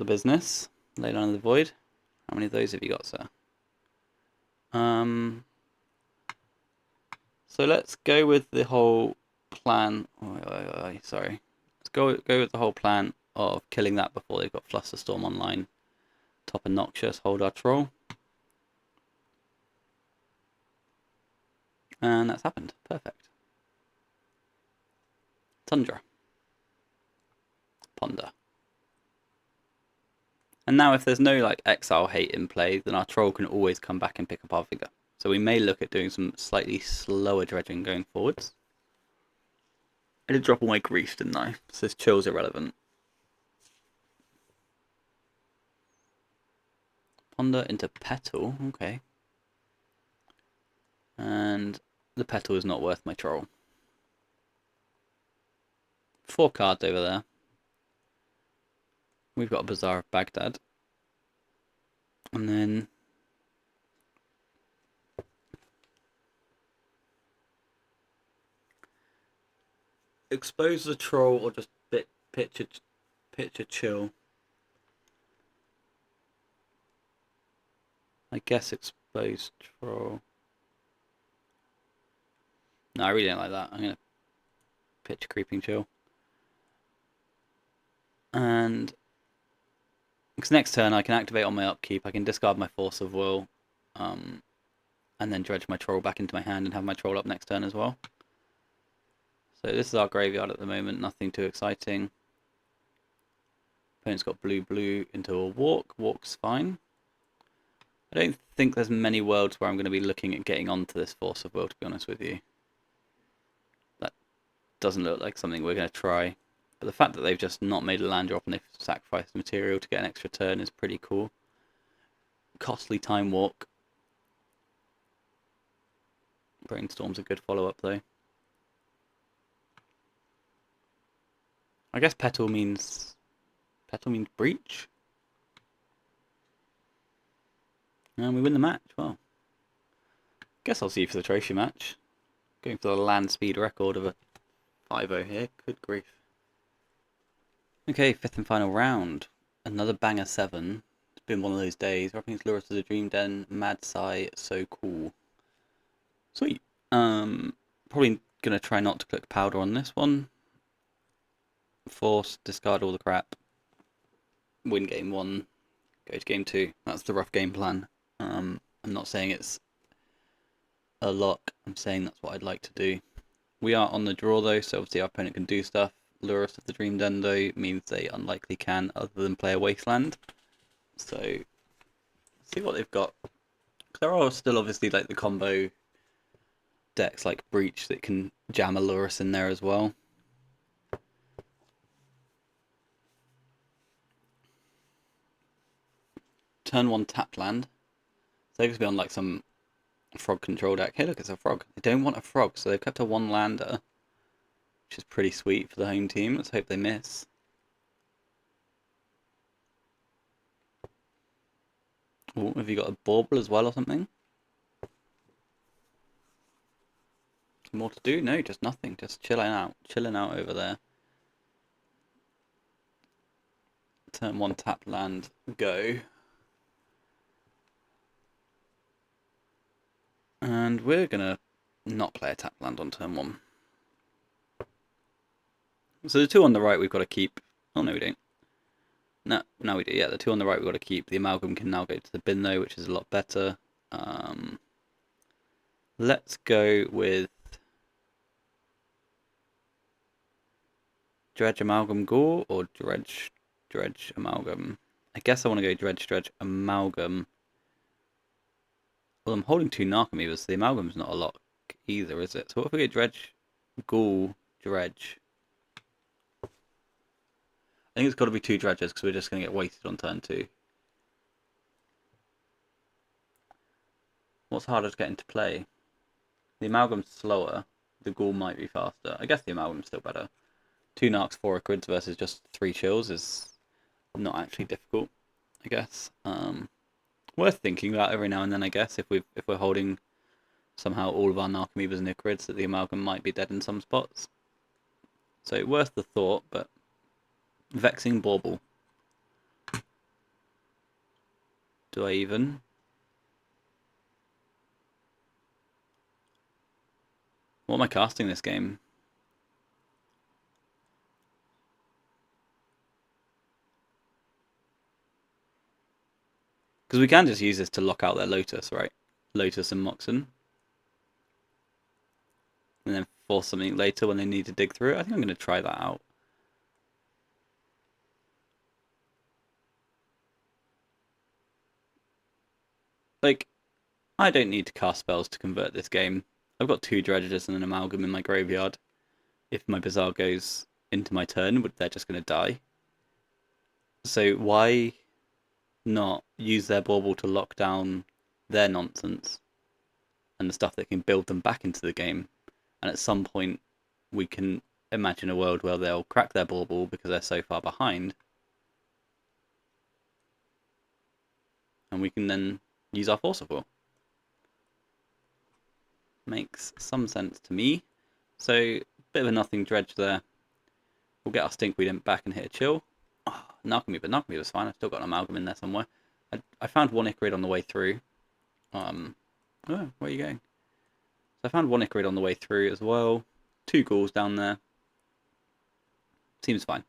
business, Leyline of the Void. How many of those have you got, sir? So let's go with the whole plan. Sorry. Let's go with the whole plan of killing that before they've got Flusterstorm online. Top and Noxious, hold our troll. And that's happened. Perfect. Tundra. Ponder. And now if there's no like exile hate in play, then our troll can always come back and pick up our vigor. So we may look at doing some slightly slower dredging going forwards. I did drop away Grief, didn't I? So this chill's irrelevant. Ponder into Petal, okay. And the Petal is not worth my troll. 4 cards over there. We've got a Bazaar of Baghdad. And then expose the troll or just pitch a chill. I guess expose troll. No, I really don't like that. I'm gonna pitch a creeping chill. And because next turn I can activate on my upkeep, I can discard my Force of Will, and then dredge my troll back into my hand and have my troll up next turn as well. So this is our graveyard at the moment, nothing too exciting. Opponent's got blue into a walk. Walk's fine. I don't think there's many worlds where I'm going to be looking at getting onto this Force of Will, to be honest with you. That doesn't look like something we're going to try. But the fact that they've just not made a land drop and they've sacrificed material to get an extra turn is pretty cool. Costly Time Walk. Brainstorm's a good follow-up though. I guess Petal means breach. And we win the match. Well, guess I'll see you for the trophy match. Going for the land speed record of a 5-0 here. Good grief. Okay, 5th and final round. Another banger 7. It's been one of those days. Rocking Lure to the Dream Den. Mad Sigh. So cool. Sweet. Probably gonna try not to click powder on this one. Force, discard all the crap. Win game 1. Go to game 2. That's the rough game plan. I'm not saying it's a lock. I'm saying that's what I'd like to do. We are on the draw though, so obviously our opponent can do stuff. Lurus of the Dream Den though means they unlikely can, other than play a Wasteland. So, see what they've got. There are still obviously like the combo decks like Breach that can jam a Lurus in there as well. Turn 1 tapped land. So they're going to be on like some frog control deck. Hey look, it's a frog. They don't want a frog, so they've kept a 1-lander. Which is pretty sweet for the home team. Let's hope they miss. Oh, have you got a bauble as well or something? More to do? No, just nothing. Just chilling out over there. Turn 1 tap land, go. And we're gonna not play a tap land on turn 1. So the 2 on the right we've got to keep. Oh no, we don't. No, we do. Yeah, the 2 on the right we've got to keep. The amalgam can now go to the bin though, which is a lot better. Let's go with Dredge Amalgam Ghoul or Dredge Amalgam? I guess I want to go Dredge Amalgam. Well, I'm holding 2 Narcomoebas, so the Amalgam's not a lot either, is it? So what if we get Dredge Ghoul Dredge? I think it's got to be 2 Dredges because we're just going to get wasted on turn 2. What's harder to get into play? The Amalgam's slower. The Ghoul might be faster. I guess the Amalgam's still better. 2 Narcs, 4 Acrids versus just 3 Chills is not actually difficult, I guess. Worth thinking about every now and then, I guess, if we're holding somehow all of our Narcomoebas and Acrids, that the Amalgam might be dead in some spots. So worth the thought, but Vexing Bauble. Do I even? What am I casting this game? Because we can just use this to lock out their Lotus, right? Lotus and Moxen. And then force something later when they need to dig through it. I think I'm going to try that out. Like, I don't need to cast spells to convert this game. I've got 2 Dredges and an Amalgam in my graveyard. If my Bazaar goes into my turn, they're just going to die. So why not use their Bauble to lock down their nonsense and the stuff that can build them back into the game? And at some point, we can imagine a world where they'll crack their Bauble because they're so far behind. And we can then use our Force of Will. Makes some sense to me. So, bit of a nothing Dredge there. We'll get our Stinkweed Imp back and hit a chill. Oh, Narcomoeba was fine. I've still got an Amalgam in there somewhere. I found 1 Ichorid on the way through. Oh, where are you going? So I found 1 Ichorid on the way through as well. 2 Ghouls down there. Seems fine.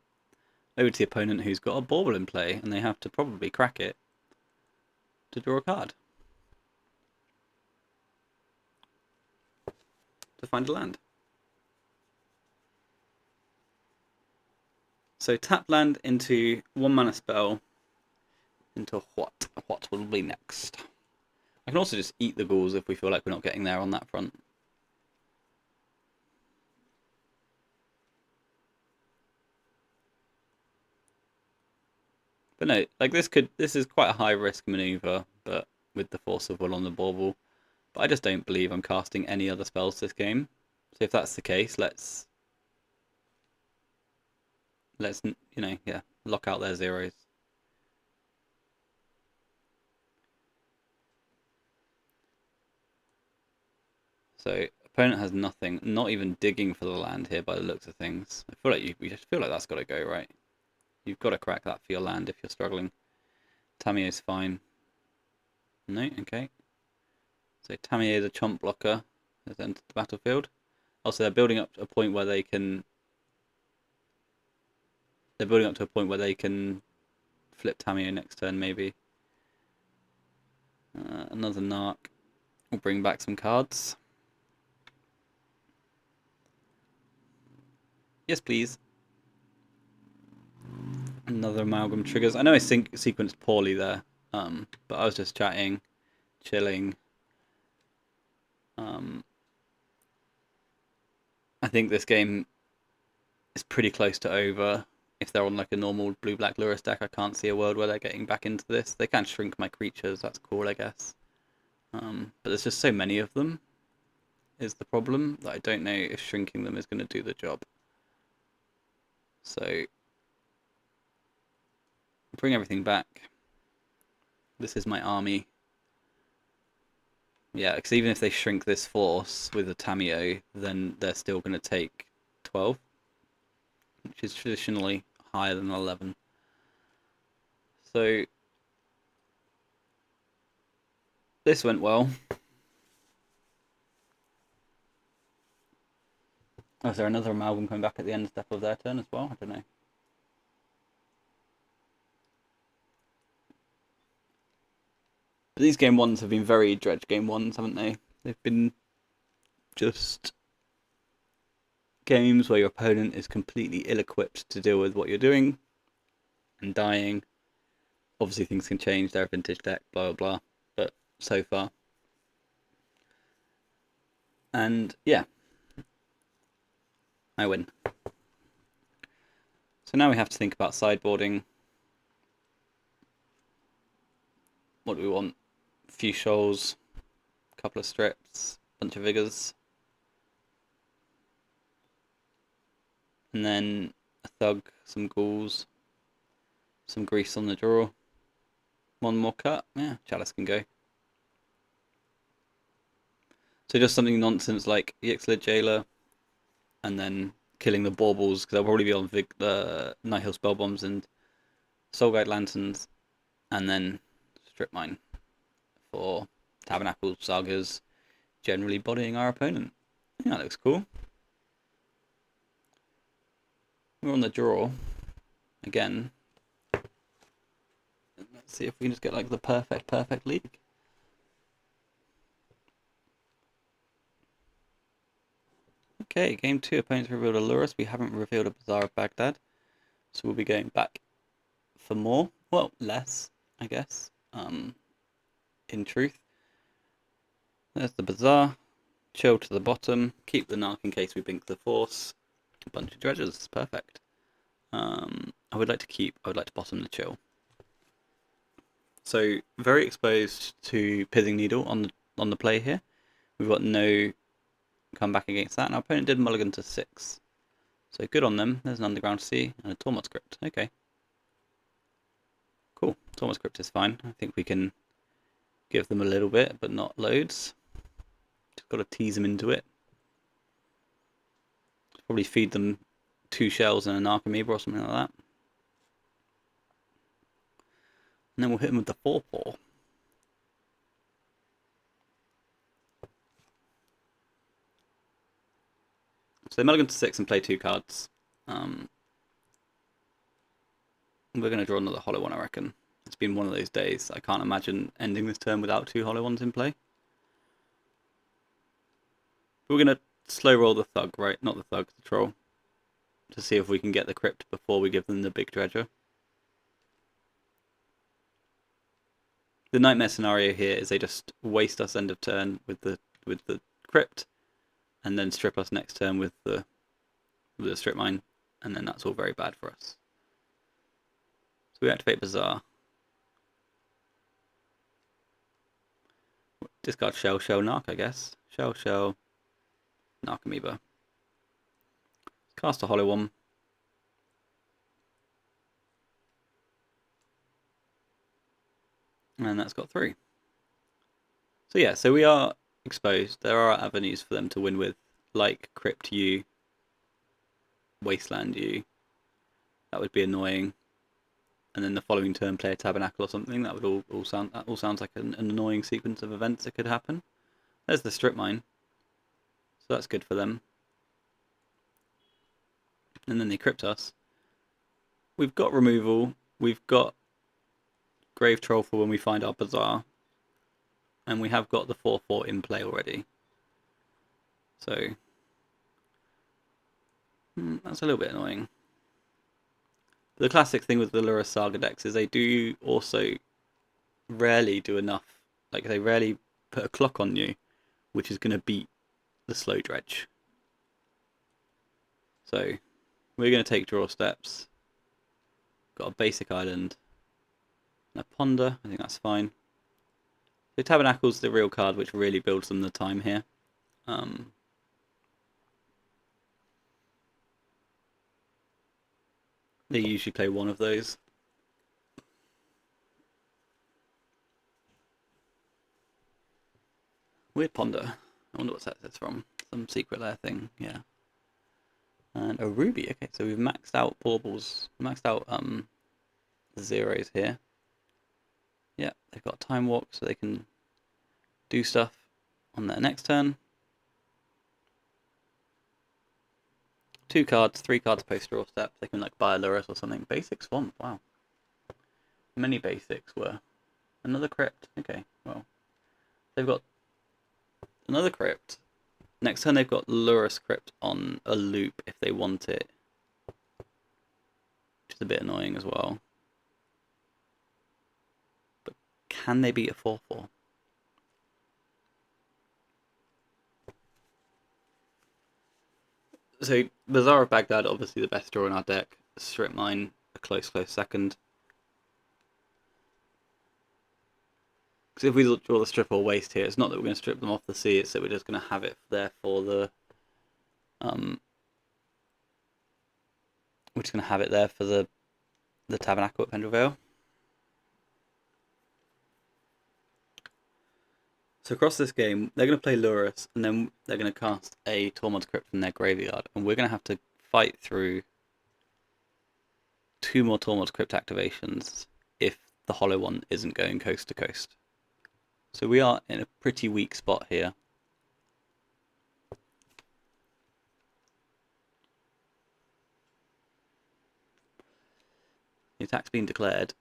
Over to the opponent who's got a Bauble in play, and they have to probably crack it to draw a card. To find a land. So tap land into 1 mana spell into what? What will be next? I can also just eat the Ghouls if we feel like we're not getting there on that front. But no, like this is quite a high risk maneuver, but with the Force of Will on the Bauble. But I just don't believe I'm casting any other spells this game. So if that's the case, let's lock out their zeros. So opponent has nothing, not even digging for the land here by the looks of things. I feel like we just feel like that's got to go, right? You've got to crack that for your land if you're struggling. Tamiyo's fine. No, okay. So Tamiyo, the chomp blocker, has entered the battlefield. Also, they're building up to a point where they can. They're building up to a point where they can flip Tamiyo next turn, maybe. Another Narc. We'll bring back some cards. Yes, please. Another Amalgam triggers. I know I sequenced poorly there, but I was just chatting, chilling. I think this game is pretty close to over. If they're on like a normal blue-black Lurrus deck, I can't see a world where they're getting back into this. They can shrink my creatures, that's cool, I guess. But there's just so many of them, is the problem, that I don't know if shrinking them is going to do the job. So, bring everything back. This is my army. Yeah, because even if they shrink this force with a Tamiyo, then they're still going to take 12, which is traditionally higher than 11. So, this went well. Oh, is there another Amalgam coming back at the end step of their turn as well? I don't know. But these game ones have been very Dredge game ones, haven't they? They've been just games where your opponent is completely ill-equipped to deal with what you're doing and dying. Obviously things can change, they're a vintage deck, blah blah blah, but so far. And yeah, I win. So now we have to think about sideboarding. What do we want? A few shoals, a couple of strips, a bunch of vigors, and then a thug, some ghouls, some grease on the draw, one more cut. Yeah, Chalice can go. So just something nonsense like Yixlid Jailer, and then killing the baubles, because they'll probably be on Nihil Spell Bombs and Soul Guide Lanterns, and then Strip Mine for Tabernacle Sagas, generally bodying our opponent. I think that looks cool. We're on the draw again. Let's see if we can just get like the perfect league. Okay, game 2, opponents revealed a Lurus. We haven't revealed a Bazaar of Baghdad, so we'll be going back for more. Well, less, I guess. In truth, there's the Bazaar. Chill to the bottom. Keep the Narc in case we blink the Force. A bunch of dredges, perfect. I would like to bottom the Chill. So very exposed to Pithing Needle on the play here. We've got no comeback against that, and our opponent did mulligan to 6. So good on them. There's an Underground Sea and a Tormod script. Okay. Cool. Tormod script is fine. I think we can give them a little bit, but not loads. Just got to tease them into it. Probably feed them 2 shells and an Archimeber or something like that. And then we'll hit them with the 4/4. So they mulligan to 6 and play 2 cards. We're going to draw another hollow one, I reckon. It's been one of those days. I can't imagine ending this turn without 2 hollow ones in play. But we're going to slow roll the thug, right? Not the thug, the troll. To see if we can get the crypt before we give them the big dredger. The nightmare scenario here is they just waste us end of turn with the crypt, and then strip us next turn with the strip mine, and then that's all very bad for us. So we activate Bazaar. Discard Shell, Narc, I guess. Shell, Narc Amoeba. Cast a hollow one. And that's got 3. So yeah, so we are exposed. There are avenues for them to win with, like Crypt U, Wasteland U. That would be annoying. And then the following turn play a Tabernacle or something. That would all sounds like an annoying sequence of events that could happen. There's the Strip Mine. So that's good for them. And then they crypt us. We've got removal. We've got Grave Troll for when we find our Bazaar. And we have got the 4/4 in play already. So that's a little bit annoying. The classic thing with the Lurus Saga decks is they do also rarely do enough. Like, they rarely put a clock on you, which is going to beat the slow dredge. So we're going to take draw steps. Got a basic island and a ponder. I think that's fine. So Tabernacle's the real card which really builds them the time here. They usually play one of those. Weird ponder. I wonder what set that's from. Some secret lair thing, yeah. And a ruby. Okay, so we've maxed out baubles. Maxed out the zeros here. Yeah, they've got time walk, so they can do stuff on their next turn. 2 cards, 3 cards post draw steps. They can like buy a Lurus or something. Basic Swamp, wow. Many basics were. Another crypt. Okay, well. They've got another crypt. Next turn they've got Lura Script on a loop if they want it, which is a bit annoying as well. But can they beat a 4/4? So Bazaar of Baghdad, obviously the best draw in our deck. Strip Mine, a close second. Because if we draw the strip or waste here, it's not that we're going to strip them off the sea, it's that we're just going to have it there for the we're just going to have it there for the Tabernacle at Pendrell Vale. So across this game, they're going to play Lurus, and then they're going to cast a Tormod's Crypt from their graveyard, and we're going to have to fight through 2 more Tormod's Crypt activations if the hollow one isn't going coast to coast. So we are in a pretty weak spot here. The attack's been declared.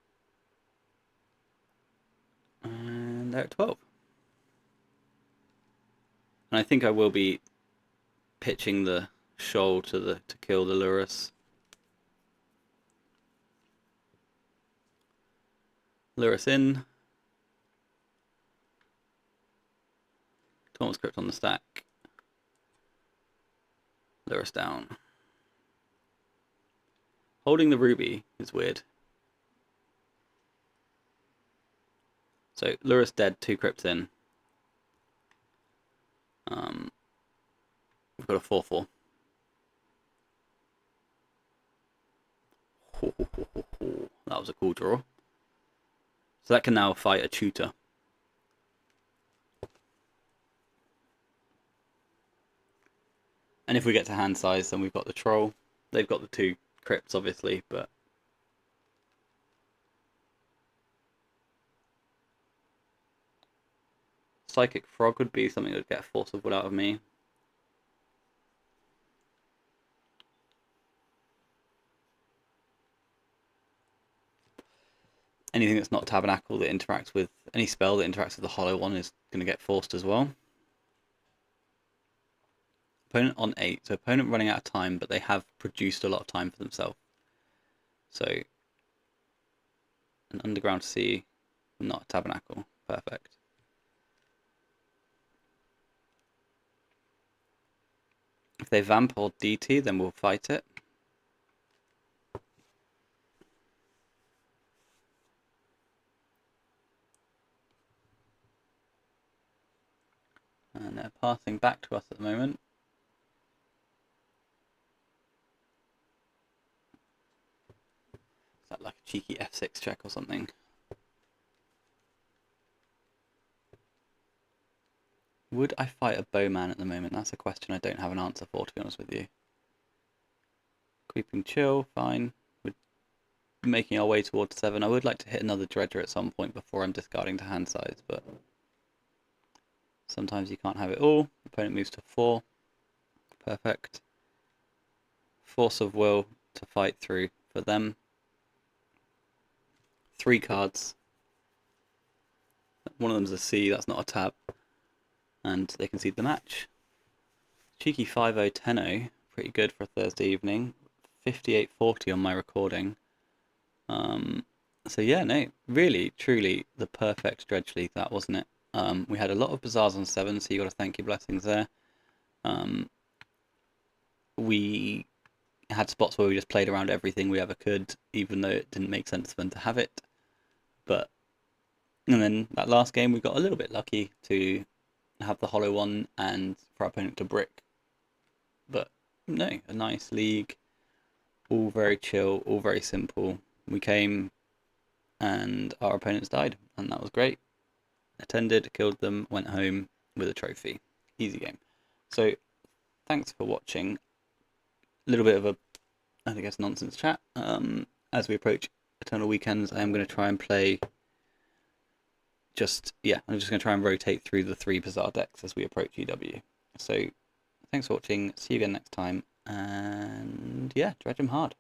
And they're at 12. And I think I will be pitching the shoal to kill the Lurus. Lurus in. Tormod's Crypt on the stack. Lurus down. Holding the ruby is weird. So Lurus dead, 2 crypts in. We've got a 4/4. That was a cool draw. So that can now fight a tutor. And if we get to hand size, then we've got the troll. They've got the 2 crypts, obviously, but Psychic Frog would be something that would get Force of Will out of me. Anything that's not Tabernacle that interacts with any spell that interacts with the hollow one is going to get forced as well. Opponent on 8, so opponent running out of time, but they have produced a lot of time for themselves. So an Underground Sea, not a Tabernacle, perfect. If they vamp or DT, then we'll fight it. And they're passing back to us at the moment. Is that like a cheeky F6 check or something? Would I fight a bowman at the moment? That's a question I don't have an answer for, to be honest with you. Creeping Chill, fine. We're making our way towards 7. I would like to hit another Dredger at some point before I'm discarding to hand size, but sometimes you can't have it all. Opponent moves to 4. Perfect. Force of Will to fight through for them. 3 cards. One of them's a C, that's not a tab. And they concede the match. Cheeky 5-0, 10-0. Pretty good for a Thursday evening. 58-40 on my recording. So yeah, no, really, truly the perfect Dredge League, that, wasn't it? We had a lot of Bazaars on 7, so you got to thank your blessings there. We had spots where we just played around everything we ever could, even though it didn't make sense for them to have it. And then that last game, we got a little bit lucky to have the hollow one and for our opponent to brick. But no, a nice league, all very chill, all very simple. We came and our opponents died, and that was great. Attended, killed them, went home with a trophy. Easy game. So thanks for watching. A little bit of a, I guess, nonsense chat. As we approach Eternal Weekends, I am going to try and play I'm just going to try and rotate through the 3 Bazaar decks as we approach EW. So thanks for watching, see you again next time, and yeah, dredge them hard.